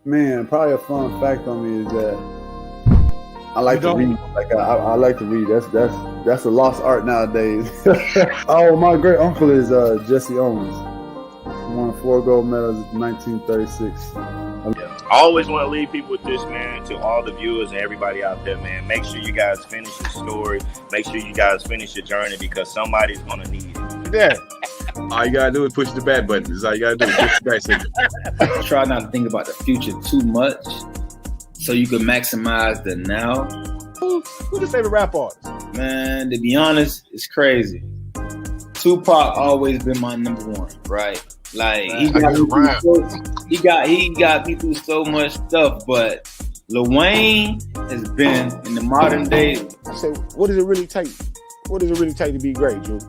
Man, probably a fun fact on me is that I like to read. Like I like to read. That's a lost art nowadays. Oh, my great uncle is Jesse Owens. He won 4 gold medals in 1936. I always want to leave people with this, man, to all the viewers and everybody out there, man. Make sure you guys finish your story. Make sure you guys finish your journey because somebody's going to need it. Yeah. All you got to do is push the back button. That's all you got to do is push the back signal. Try not to think about the future too much so you can maximize the now. Who's your favorite rap artist? Man, to be honest, it's crazy. Tupac always been my number one, right? Like he got me through so much stuff, but Lil Wayne has been in the modern day. I said, what does it really take? What does it really take to be great, Drew?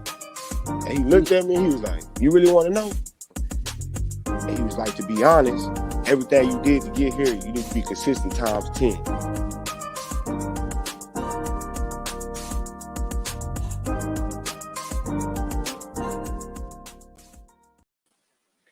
And he looked at me and he was like, you really want to know? And he was like, to be honest, everything you did to get here, you need to be consistent times 10.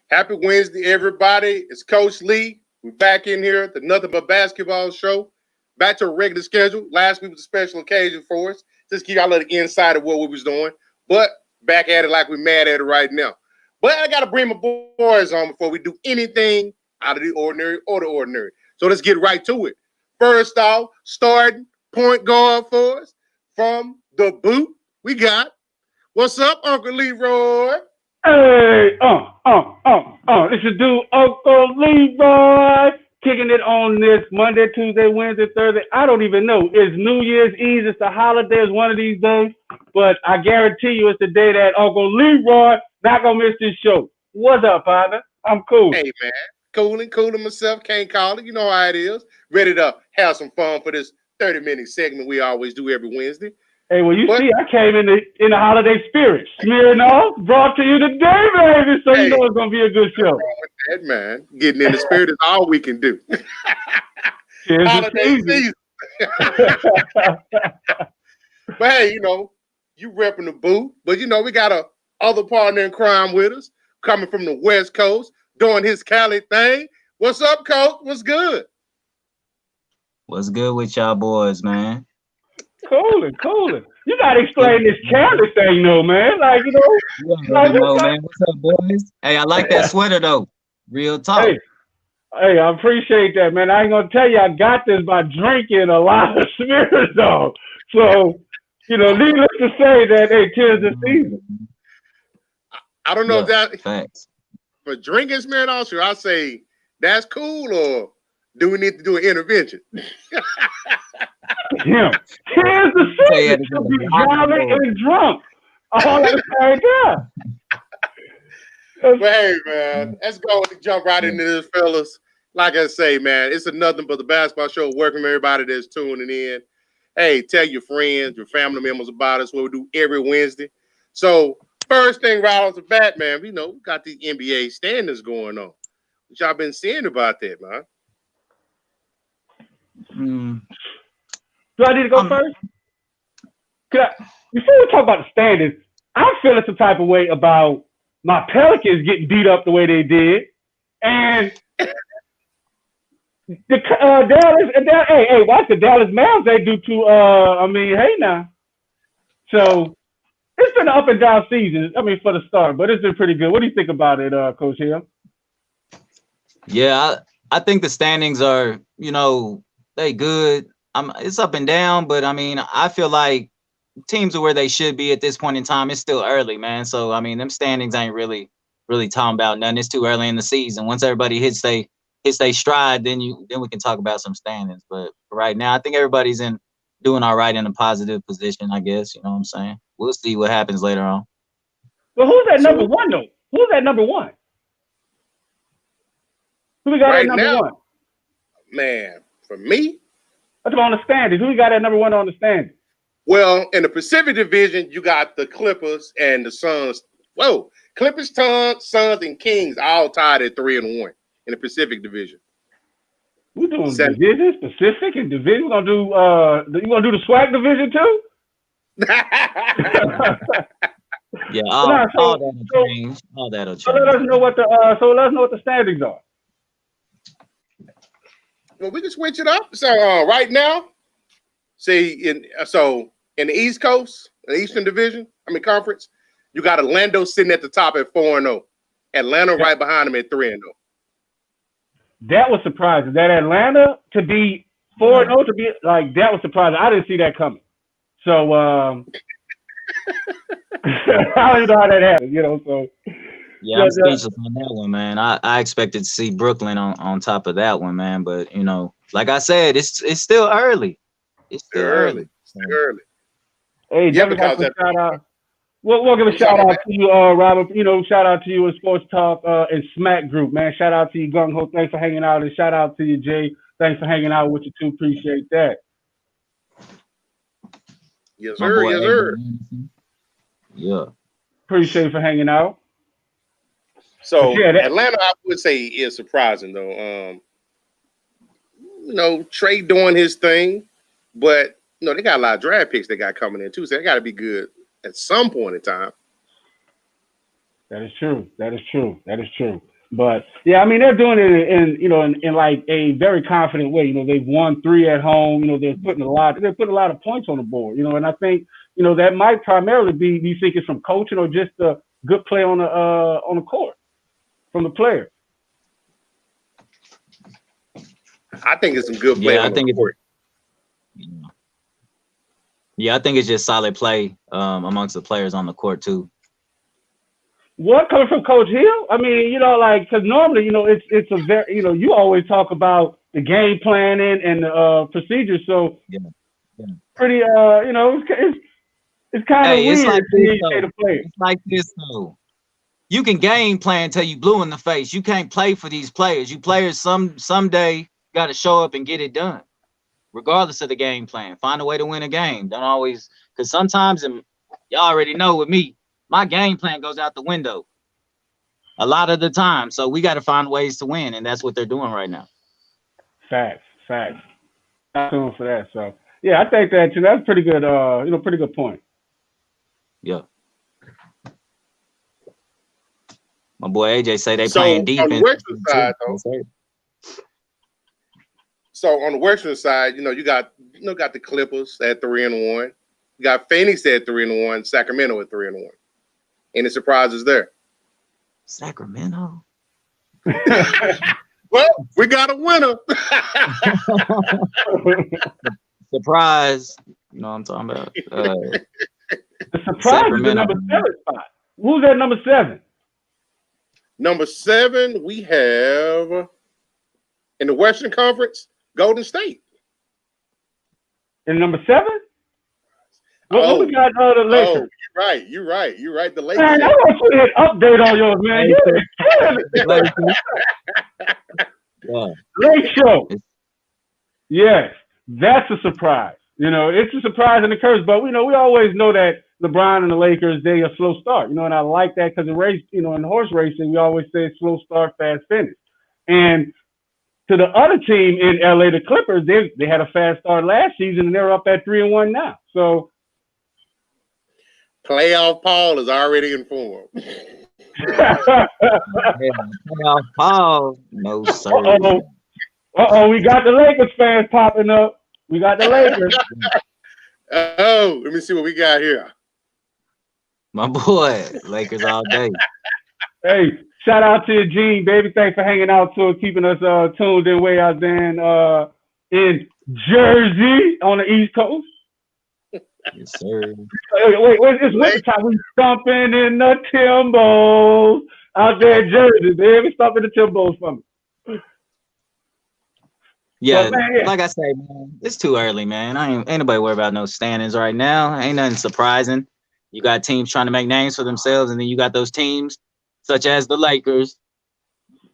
Happy Wednesday, everybody. It's Coach Lee. We're back in here at the Nothing But Basketball show. Back to a regular schedule. Last week was a special occasion for us. Just give y'all a little insight of what we was doing. But back at it like we're mad at it right now. But I got to bring my boys on before we do anything out of the ordinary or the ordinary. So let's get right to it. First off, starting point guard for us from the boot, we got, what's up, Uncle Leroy? Hey, it's your dude, Uncle Leroy, kicking it on this Monday, Tuesday, Wednesday, Thursday. I don't even know. It's New Year's Eve. It's a holiday. It's one of these days. But I guarantee you it's the day that Uncle Leroy not going to miss this show. What's up, partner? I'm cool. Hey, man. Cooling myself. Can't call it. You know how it is. Ready to have some fun for this 30-minute segment we always do every Wednesday. Hey, well, see, I came in the holiday spirit. Smearing off, brought to you today, baby. So you know it's going to be a good show. With that, man. Getting in the spirit is all we can do. Holiday season. But hey, you repping the booth. But, we got a other partner in crime with us coming from the West Coast doing his Cali thing. What's up, Coach? What's good? What's good with y'all boys, man? Coolin'. You gotta explain this Cali thing, though, man. Like, man. What's up, boys? Hey, I like that sweater, though. Real talk. Hey, I appreciate that, man. I ain't gonna tell you I got this by drinking a lot of Smirnoff. So, needless to say that, hey, 'tis the season. I don't know if that facts. For drinking Smirnoff, should I say that's cool, or do we need to do an intervention? Yeah. Here's the secret. To be jolly and drunk all at the same time. Well, hey, man, let's go and jump right into this, fellas. Like I say, man, it's a Nothing But the Basketball show. Welcome everybody that's tuning in. Hey, tell your friends, your family members about us, what we do every Wednesday. So, first thing right off the bat, man, we got these NBA standings going on. What y'all been seeing about that, man? Do I need to go first? Before we talk about the standings, I'm feeling some type of way about my Pelicans getting beat up the way they did, and the Dallas. Hey, watch the Dallas Mavs they do to. Hey now. So it's been an up and down season. For the start, but it's been pretty good. What do you think about it, Coach Hill? Yeah, I think the standings are, they good. It's up and down, but I feel like teams are where they should be at this point in time. It's still early, man. So them standings ain't really talking about nothing. It's too early in the season. Once everybody hits they stride, then we can talk about some standings. But right now, I think everybody's doing all right in a positive position, I guess. You know what I'm saying? We'll see what happens later on. Well, who's that number one though? Who's that number one? Who we got right at number one? Man, for me. That's on the standings. Who we got at number one on the standings? Well, in the Pacific Division, you got the Clippers and the Suns. Whoa, Clippers, Suns, and Kings all tied at 3-1 in the Pacific Division. We're doing divisions, Pacific and division. We're gonna do. You gonna do the SWAC division too? Yeah, all that'll change. All that'll change. So let us know what the standings are. Well, we can switch it up. So right now, in the East Coast, the Eastern Division, conference, you got Orlando sitting at the top at 4-0. Atlanta right behind them at 3-0. That was surprising. That Atlanta to be 4-0 to be like that was surprising. I didn't see that coming. So I don't even know how that happened, So yeah, I'm speechless on that one, man. I expected to see Brooklyn on top of that one, man. But like I said, it's still early. It's still early. Still early. Hey, yeah, because shout out. We'll give a shout out to you, Robert. Shout out to you in Sports Talk and Smack Group, man. Shout out to you, Gung Ho. Thanks for hanging out, and shout out to you, Jay. Thanks for hanging out with you too. Appreciate that. Yes, sir. Yes, sir. Yeah. Appreciate you for hanging out. So Atlanta, I would say, is surprising though. Trey doing his thing, but they got a lot of draft picks they got coming in too, so they got to be good at some point in time. That is true. But yeah, they're doing it in like a very confident way. They've won 3 at home. They're putting a lot of points on the board. And I think that might primarily be you think it's from coaching or just a good play on the court from the player. I think it's some good play on the court. Yeah, I think it's just solid play amongst the players on the court too. What coming from Coach Hill? Because normally, it's a very, you always talk about the game planning and the procedures. So pretty, it's kind of weird. It's like it's like this though. You can game plan till you blue in the face. You can't play for these players. You players someday got to show up and get it done, regardless of the game plan. Find a way to win a game. Don't always, because sometimes, and y'all already know with me, my game plan goes out the window a lot of the time. So we got to find ways to win, and that's what they're doing right now. Facts. I'm doing for that. So yeah, I think that too. That's pretty good. Pretty good point. Yeah. My boy AJ say they playing defense. On the Western side, though. On the Western side, you got the Clippers at 3-1. You got Phoenix at 3-1. Sacramento at 3-1. Any surprises there? Sacramento. Well, we got a winner. Surprise. You know what I'm talking about? The surprise is the number 7 spot. Who's at number 7? Number 7, we have in the Western Conference, Golden State. And number 7? What we got the Lakers? You're right. The Lakers. Man, I want you to hit update on yours, man. Lake show. Yes, that's a surprise. It's a surprise and a curse, but we always know that LeBron and the Lakers, they a slow start. And I like that because in race, in horse racing, we always say slow start, fast finish. And to the other team in LA, the Clippers, they had a fast start last season and they're up at 3-1 now. So Playoff Paul is already informed. Playoff Paul, no sir. We got the Lakers fans popping up. We got the Lakers. Let me see what we got here. My boy, Lakers all day. Hey, shout out to Gene, baby. Thanks for hanging out too, keeping us tuned in way out there in Jersey on the East Coast. Yes, sir. Wait, it's wintertime. We stomping in the Timbos out there in Jersey, baby. Stomping the Timbos for me. Yeah, like I say, man, it's too early, man. Ain't nobody worried about no standings right now. Ain't nothing surprising. You got teams trying to make names for themselves, and then you got those teams such as the Lakers.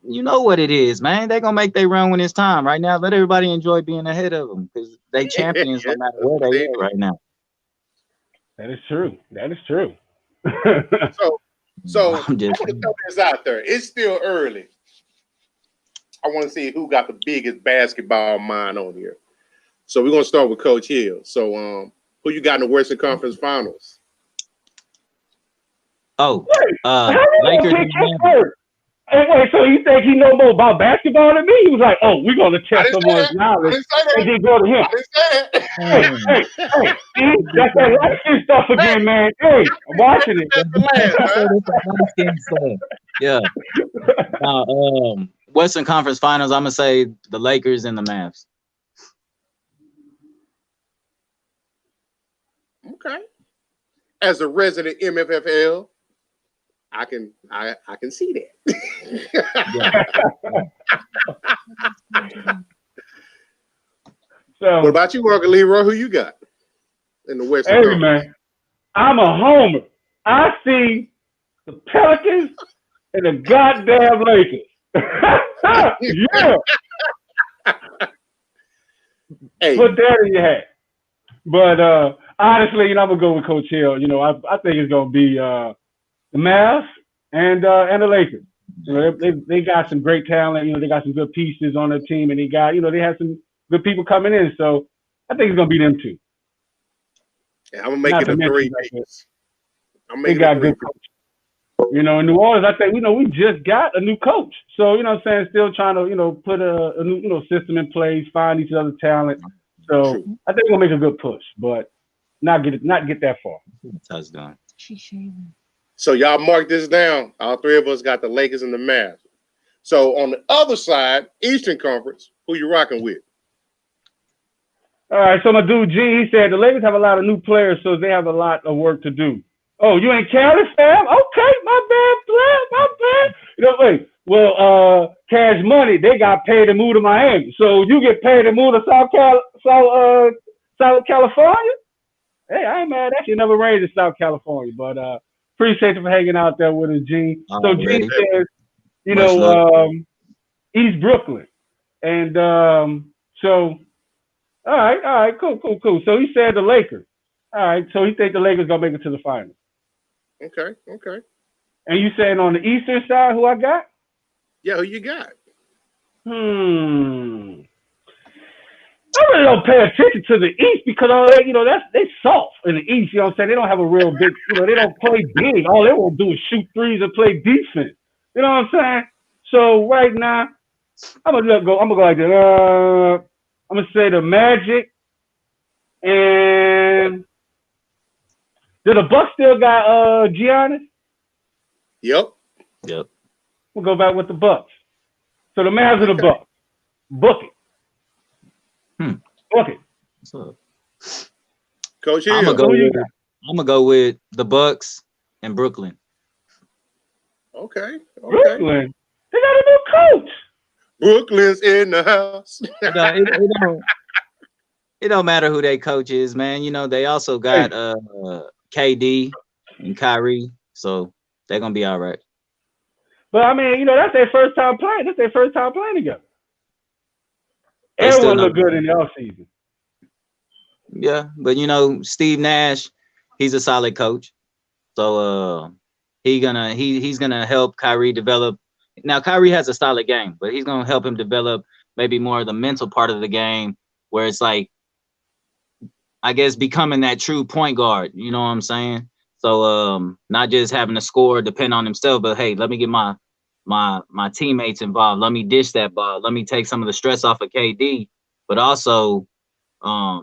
You know what it is, man. They're gonna make their run when it's time. Right now, let everybody enjoy being ahead of them because they champions no matter where they are right now. That is true. So I want to throw this out there. It's still early. I want to see who got the biggest basketball mind on here. So we're gonna start with Coach Hill. So who you got in the Western Conference Finals? Lakers. Hey, wait, so you think he know more about basketball than me? He was like, "Oh, we're gonna I test didn't say someone's that. I knowledge didn't say that. and then go to him." I didn't say that. Hey, see, that's that light skin stuff again, man. Hey, I'm watching it. That's the last, man. Yeah. Western Conference Finals, I'm gonna say the Lakers and the Mavs. Okay. As a resident MFFL, I can see that. So, what about you, Uncle Leroy? Who you got in the Western hey, Conference? man, I'm a homer. I see the Pelicans and the goddamn Lakers. Yeah. Hey. Put that in your hat. But honestly, I'm gonna go with Coach Hill. I think it's gonna be the Mavs and the Lakers. They got some great talent. They got some good pieces on their team, and they got they have some good people coming in. So I think it's gonna be them two. Yeah, I'm gonna make it a 3 piece. They got good coach. In New Orleans, I think we just got a new coach. So what I'm saying, still trying to put a new system in place, find each other talent. So true. I think we'll make a good push, but not get that far. Touchdown. So y'all mark this down. All three of us got the Lakers and the Mavs. So on the other side, Eastern Conference, who you rocking with? All right, so my dude G, he said the Lakers have a lot of new players, so they have a lot of work to do. Oh, you ain't Cali, fam? Okay, my bad. Wait. Well, Cash Money, they got paid to move to Miami. So you get paid to move to South California? Hey, I ain't mad at you. Never raised in South California, but appreciate you for hanging out there with us, G. So G says, East Brooklyn. And so, all right, cool. So he said the Lakers. All right, so he think the Lakers going to make it to the finals. Okay. And you saying on the Eastern side who I got? Yeah, who you got? I really don't pay attention to the East because all that, they soft in the East. You know what I'm saying? They don't have a real big, they don't play big. All they want to do is shoot threes and play defense. You know what I'm saying? So right now, I'm gonna go like this. I'm gonna say the Magic, and do the Bucks still got Giannis? Yep. We'll go back with the Bucks. So the Mavs and the Bucks. Book it. Book it. What's up? Coach Hill. I'm gonna go with the Bucks and Brooklyn. Okay. Brooklyn. They got a new coach. Brooklyn's in the house. It don't matter who their coach is, man. They also got KD and Kyrie, so they're gonna be all right. But I mean, that's their first time playing. That's their first time playing together. Everyone looked good in the offseason. Yeah, but Steve Nash, he's a solid coach. So he's gonna help Kyrie develop. Now Kyrie has a solid game, but he's gonna help him develop maybe more of the mental part of the game, where it's like, I guess, becoming that true point guard. You know what I'm saying? So not just having to score, depend on himself, but hey, let me get my teammates involved. Let me dish that ball. Let me take some of the stress off of KD, but also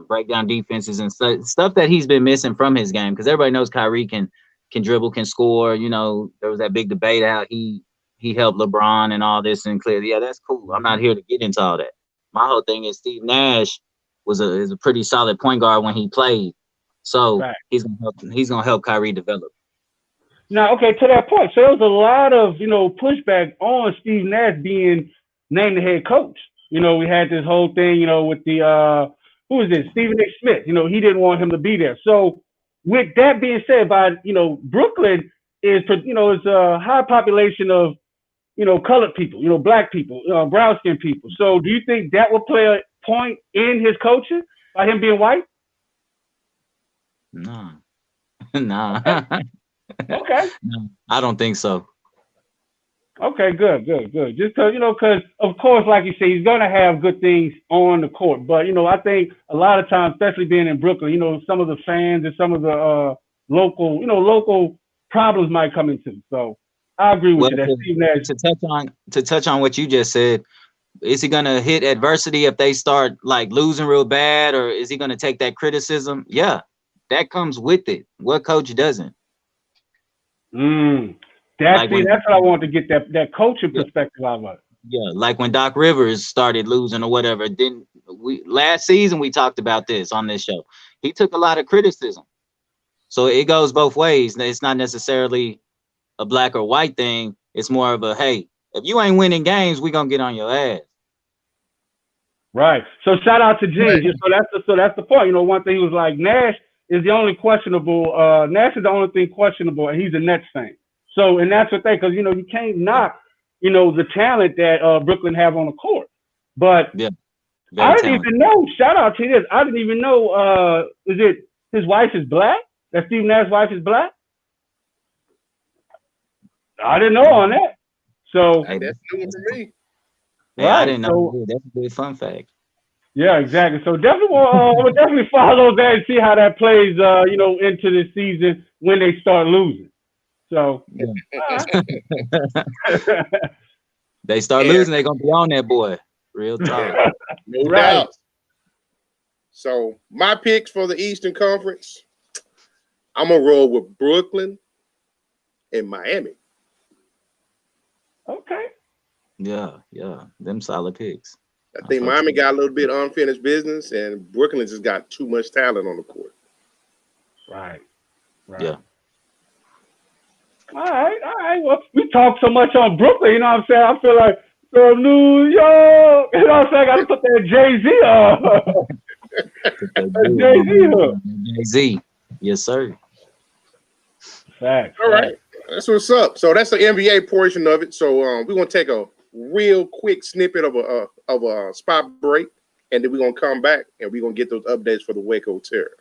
break down defenses and stuff that he's been missing from his game. Because everybody knows Kyrie can dribble, can score. There was that big debate how he helped LeBron and all this, and clearly, yeah, that's cool. I'm not here to get into all that. My whole thing is Steve Nash is a pretty solid point guard when he played. So right. He's gonna help Kyrie develop. Now, okay, to that point, so there was a lot of pushback on Steve Nash being named the head coach. We had this whole thing, with the who is this? Stephen A. Smith. He didn't want him to be there. So with that being said, Brooklyn is a high population of colored people, black people, brown skinned people. So do you think that will play a point in his coaching by him being white? No. Okay. No, I don't think so. Okay, good. Just because of course, like you say, he's gonna have good things on the court. But I think a lot of times, especially being in Brooklyn, some of the fans and some of the local problems might come into. So I agree with Well, you. That Steve Nash. to touch on what you just said, is he gonna hit adversity if they start like losing real bad, or is he gonna take that criticism? Yeah, that comes with it. What coach doesn't? Like when That's what I want to get that coaching yeah, perspective out of it. yeah, like when Doc Rivers started losing or whatever. Then we last season we talked about this on this show. He took a lot of criticism, so it goes both ways. It's not necessarily a black or white thing. It's more of a hey, if you ain't winning games, we gonna get on your ass. Right. So shout out to Gene. Right. So that's the point. You know, one thing he was like, Nash is the only questionable. Nash is the only thing questionable, and he's a Nets fan. So, and that's the thing, because you know you can't knock, you know, the talent that Brooklyn have on the court. But Yeah, I very didn't talented. even know. Shout out to this. I didn't even know. Is it his wife is black? That Steve Nash's wife is black? I didn't know on that. So Hey, That's new one for me. hey, I right. didn't know. So Either. That's a good fun fact. yeah, exactly. So definitely, we'll definitely follow that and see how that plays. You know, into the season when they start losing. So They start And losing, they're gonna be on that boy. Real talk. no right. doubt. So my picks for the Eastern Conference, I'm gonna roll with Brooklyn and Miami. Okay. Yeah, them solid picks. I think fucks Miami with got a little bit unfinished business, and Brooklyn just got too much talent on the court. Right. Right. Yeah. All right. Well, we talk so much on Brooklyn. You know what I'm saying? I feel like from New York. You know what I'm saying? I got to put that Jay-Z up. Jay-Z up. Jay-Z. Yes, sir. Facts. All right, that's what's up. So that's the NBA portion of it. So we're gonna take a real quick snippet of a spot break, and then we're gonna come back and we're gonna get those updates for the Waco Terror.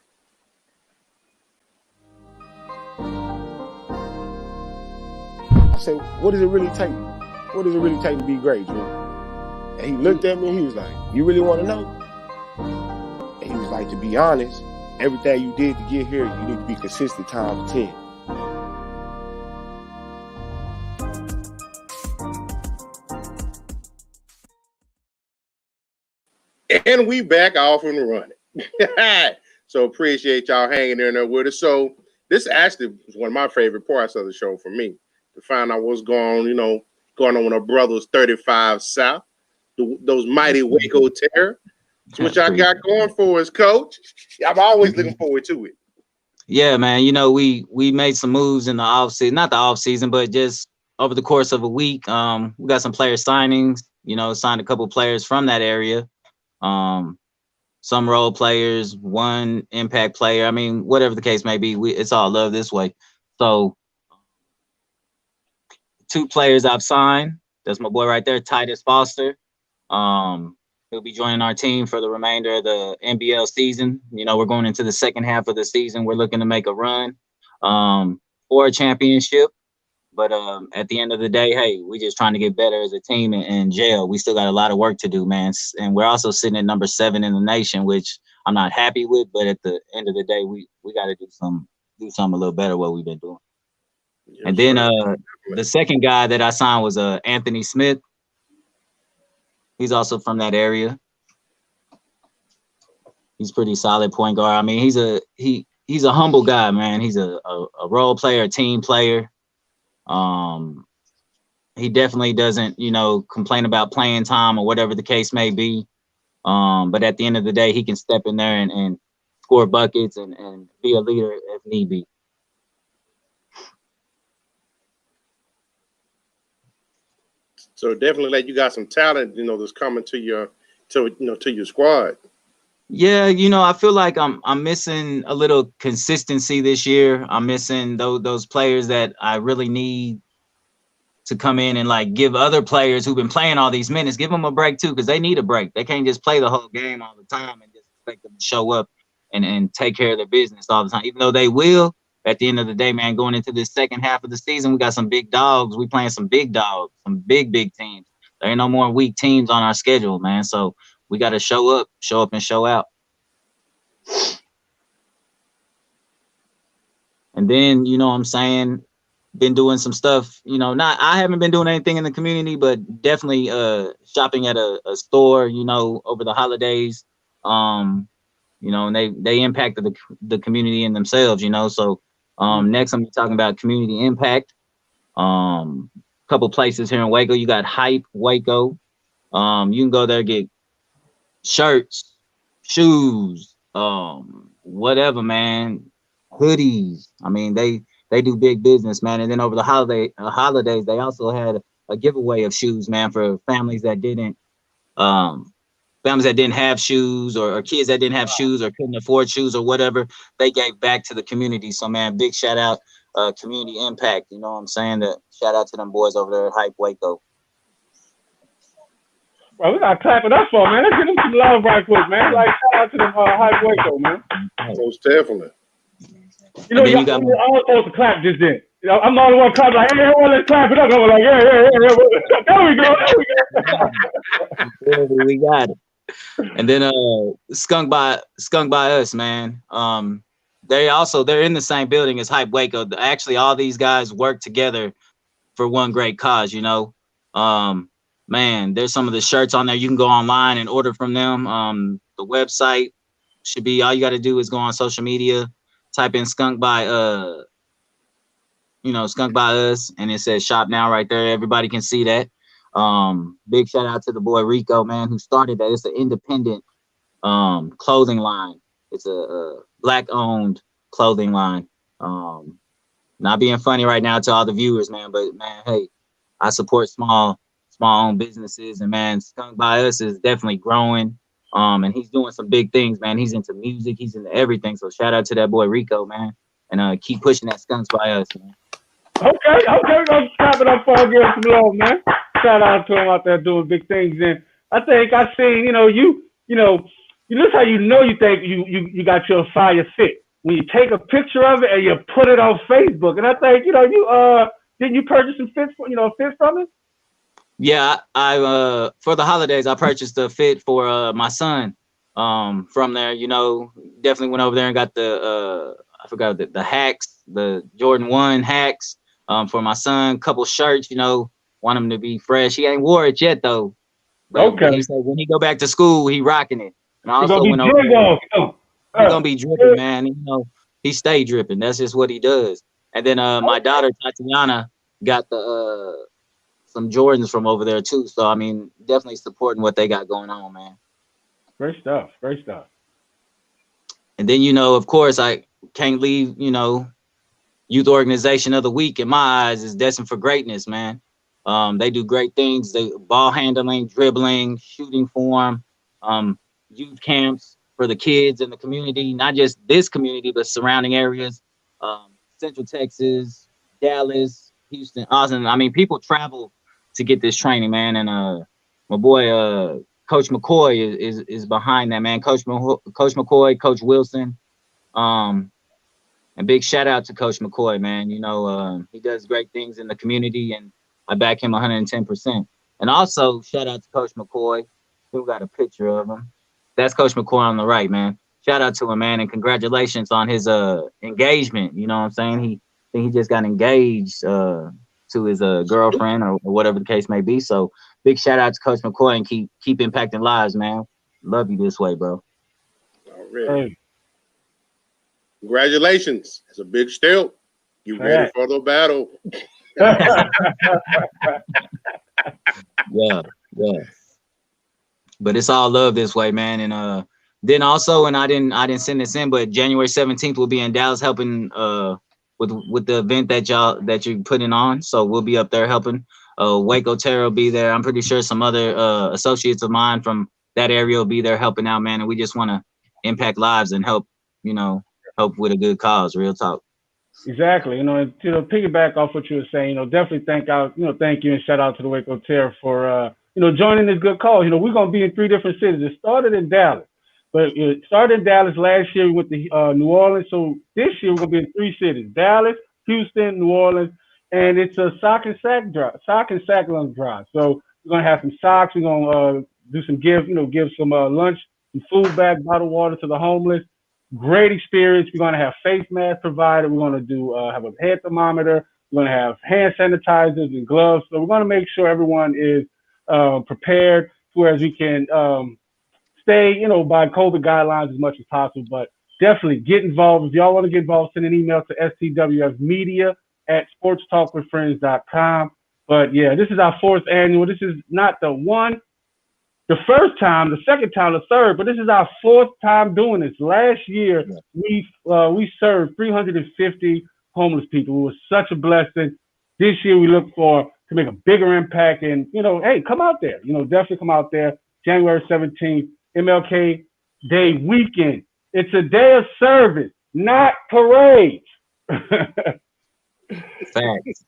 I said, what does it really take? What does it really take to be great, Drew? And he looked at me and he was like, you really want to know? And he was like, to be honest, everything you did to get here, you need to be consistent times 10. And we back off and running. So appreciate y'all hanging in there with us. So this actually was one of my favorite parts of the show for me, to find out what's going on with our brothers 35 South, those mighty Waco Terror. So what y'all got going for us, Coach? I'm always looking forward to it. Yeah, man. You know, we made some moves in the offseason, not the offseason, but just over the course of a week. We got some player signings, you know, signed a couple players from that area. Some role players, one impact player. I mean, whatever the case may be, it's all love this way. So 2 players I've signed. That's my boy right there, Titus Foster. He'll be joining our team for the remainder of the NBL season. You know, we're going into the second half of the season. We're looking to make a run for a championship. But at the end of the day, hey, we just trying to get better as a team in jail. We still got a lot of work to do, man. And we're also sitting at number 7 in the nation, which I'm not happy with. But at the end of the day, we got to do something a little better what we've been doing. Yes, and then the second guy that I signed was Anthony Smith. He's also from that area. He's pretty solid point guard. I mean, he's a humble guy, man. He's a role player, a team player. He definitely doesn't, you know, complain about playing time or whatever the case may be. But at the end of the day, he can step in there and score buckets and be a leader if need be. So definitely, like, you got some talent, you know, that's coming to your squad. Yeah, you know, I feel like I'm missing a little consistency this year. I'm missing those players that I really need to come in and like give other players who've been playing all these minutes, give them a break too, because they need a break. They can't just play the whole game all the time and just expect them to show up and take care of their business all the time. Even though they will, at the end of the day, man, going into this second half of the season, we got some big dogs. We playing some big dogs, some big teams. There ain't no more weak teams on our schedule, man. So we got to show up and show out. And then, you know what I'm saying, been doing some stuff, I haven't been doing anything in the community, but definitely shopping at a store, over the holidays. And they impacted the community and themselves, so next I'm talking about community impact. Couple places here in Waco. You got Hype Waco. You can go there, get shirts, shoes, whatever, man, hoodies. I mean, they do big business, man. And then over the holidays, they also had a giveaway of shoes, man, for families that didn't have shoes, or kids that didn't have shoes or couldn't afford shoes or whatever. They gave back to the community. So, man, big shout out, community impact. You know what I'm saying? Shout out to them boys over there at Hype Waco. Well, we gotta clap it up for, man. Let's give them some love right quick, man. Like, shout out to them Hype Waco, man. Most definitely. Y'all all supposed to clap just then. I'm the only one clapping, like, hey, let's clap it up. I'm like, yeah. There we go. We got it. And then Skunk by Us, man. They're in the same building as Hype Waco. Actually, all these guys work together for one great cause, Man, there's some of the shirts on there. You can go online and order from them. The website should be, all you got to do is go on social media, type in Skunk by Us, and it says shop now right there. Everybody can see that. Big shout out to the boy Rico, man, who started that. It's an independent clothing line. It's a black owned clothing line. Not being funny right now to all the viewers, man, but man, hey, I support small owned businesses, and man, Skunk by Us is definitely growing. And he's doing some big things, man. He's into music, he's into everything. So shout out to that boy Rico, man, and keep pushing that Skunks by Us, man. Okay, we're gonna clap it up for him, give some love, man. Shout out to him out there doing big things. And I think I seen, you this how you think you got your fire fit. When you take a picture of it and you put it on Facebook. And I think, didn't you purchase some fits from it? Yeah, I for the holidays I purchased a fit for my son from there. Definitely went over there and got the I forgot the hacks, the Jordan 1 hacks for my son. Couple shirts, want him to be fresh. He ain't wore it yet though. But okay. He said when he go back to school, he rocking it. And I also went over there. He's gonna be dripping, man. He stay dripping. That's just what he does. And then my daughter Tatiana got the some Jordans from over there too. So I mean, definitely supporting what they got going on, man. Great stuff. And then of course, I can't leave. Youth Organization of the Week in my eyes is Destined for Greatness, man. They do great things. They ball handling, dribbling, shooting form, youth camps for the kids in the community, not just this community, but surrounding areas, Central Texas, Dallas, Houston, Austin. I mean, people travel to get this training, man. And my boy, Coach McCoy is behind that, man. Coach McCoy, Coach Wilson. And big shout out to Coach McCoy, man. He does great things in the community, and I back him 110%. And also shout out to Coach McCoy, who got a picture of him. That's Coach McCoy on the right, man. Shout out to him, man, and congratulations on his engagement. You know what I'm saying? He just got engaged to his girlfriend or whatever the case may be. So big shout out to Coach McCoy, and keep impacting lives, man. Love you this way, bro. All right. Hey. Congratulations. It's a big step. You ready for the battle? Yeah. But it's all love this way, man. And then also, and I didn't send this in, but January 17th we'll be in Dallas helping with the event that you're putting on. So we'll be up there helping. Waco Terra will be there. I'm pretty sure some other associates of mine from that area will be there helping out, man. And we just want to impact lives and help with a good cause. Real talk. Exactly. Piggyback off what you were saying, definitely thank you and shout out to the Waco Terra for joining this good cause. We're gonna be in 3 different cities. It started in Dallas, but it started in Dallas last year. We went to New Orleans. So this year we're gonna be in 3 cities: Dallas, Houston, New Orleans, and it's a sock and sack drive. So we're gonna have some socks. We're gonna do some give some lunch, some food back, bottled water to the homeless. Great experience. We're gonna have face masks provided. We're gonna do have a head thermometer. We're going to have hand sanitizers and gloves. So we're going to make sure everyone is prepared, whereas we can stay, by COVID guidelines as much as possible. But definitely get involved. If y'all want to get involved, send an email to stwfmedia@sportstalkwithfriends.com. But yeah, this is our 4th annual. This is not the first time, the second time, the third, but this is our 4th time doing this. Last year, we served 350 homeless people. It was such a blessing. This year, we look to make a bigger impact. And, hey, come out there. Definitely come out there. January 17th, MLK Day weekend. It's a day of service, not parades. Facts.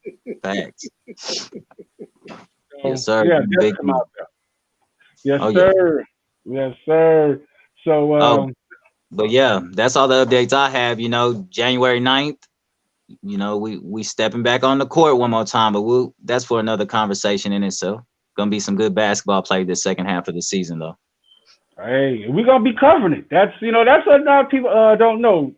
Yes, sir. Yeah, definitely come out there. Yes, sir. Yeah. Yes, sir. So, but yeah, that's all the updates I have. January 9th, we stepping back on the court one more time, but that's for another conversation in itself. Gonna be some good basketball played this second half of the season, though. Hey, we're gonna be covering it. That's what now people don't know.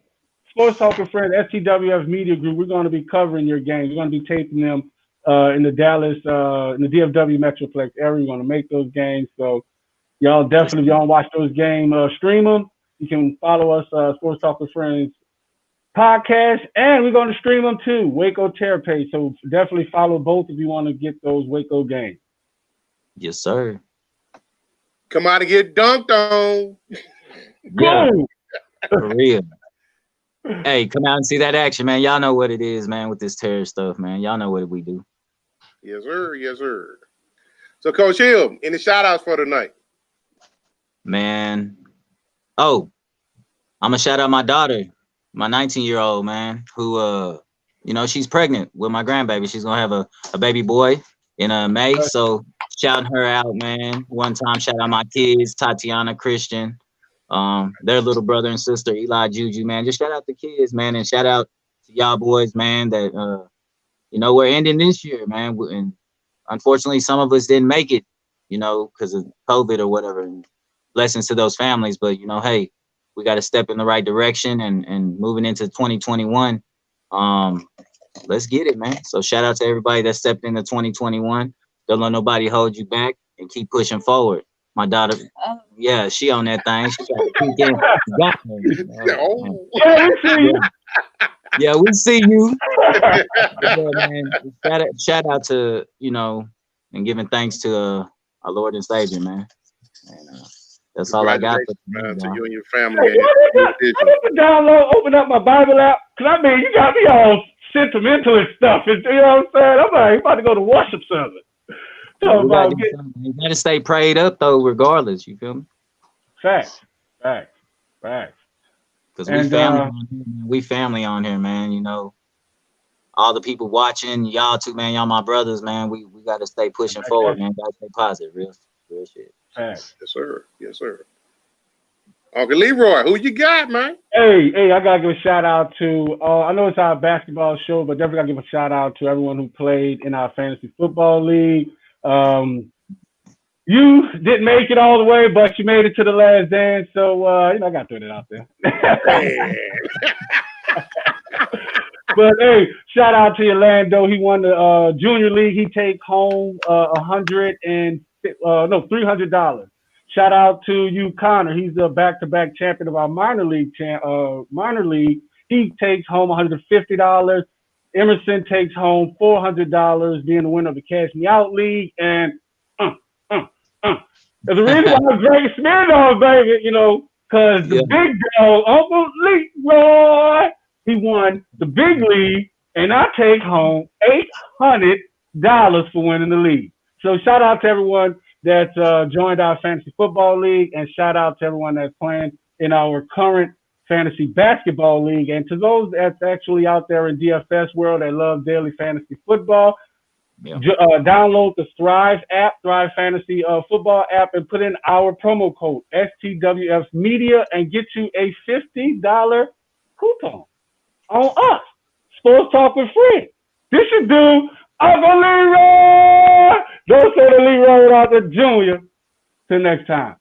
Sports Talk with Friends, STWF Media Group. We're gonna be covering your games. We're gonna be taping them in the Dallas, in the DFW Metroplex area. We're gonna make those games. So y'all definitely, if y'all watch those games, stream them. You can follow us, Sports Talk with Friends podcast, and we're gonna stream them too. Waco Terror page. So definitely follow both if you want to get those Waco games. Yes, sir. Come out and get dunked on. Yeah, for real. Hey, come out and see that action, man. Y'all know what it is, man, with this terror stuff, man. Y'all know what we do. Yes, sir. Yes, sir. So, Coach Hill, any shout-outs for tonight? Man. Oh, I'm going to shout out my daughter, my 19-year-old, man, who, she's pregnant with my grandbaby. She's going to have a baby boy in May. So, shouting her out, man. One time, shout out my kids, Tatiana, Christian, their little brother and sister, Eli, Juju, man. Just shout out the kids, man, and shout out to y'all boys, man, that, we're ending this year, man. And unfortunately, some of us didn't make it, because of COVID or whatever. And blessings to those families. But, hey, we got to step in the right direction and moving into 2021. Let's get it, man. So shout out to everybody that stepped into 2021. Don't let nobody hold you back and keep pushing forward. My daughter, yeah, she on that thing. She got yeah, we see you. Yeah, man. Shout out to, and giving thanks to our Lord and Savior, man. And, that's all I got. To you and your family. Hey, I need to open up my Bible app. Because, you got me all sentimental and stuff. You know what I'm saying? I'm like, about to go to worship service. So you gotta stay prayed up though, regardless. You feel me? Facts. Because we family on here, man. All the people watching, y'all too, man. Y'all my brothers, man. We gotta stay pushing forward, man. Gotta stay positive, real shit. Facts. Yes, sir. Uncle Leroy, who you got, man? Hey, I gotta give a shout out to. I know it's our basketball show, but definitely gotta give a shout out to everyone who played in our fantasy football league. You didn't make it all the way, but you made it to the last dance. So, I got to throw it out there. But, hey, shout out to Orlando. He won the junior league. He take home $300. Shout out to you, Connor. He's the back-to-back champion of our minor league. He takes home $150. Emerson takes home $400, being the winner of the Cash Me Out League. And there's a reason why Greg Smirnoff, baby, because the big dog, Uncle Leroy, he won the big league, and I take home $800 for winning the league. So shout out to everyone that joined our fantasy football league, and shout out to everyone that's playing in our current fantasy basketball league. And to those that's actually out there in DFS world that love daily fantasy football, download the Thrive app, Thrive Fantasy Football app, and put in our promo code STWF Media and get you a $50 coupon on us. Sports Talk with Friends. This should do Uncle Leroy. Don't say the Leroy without the Junior. Till next time.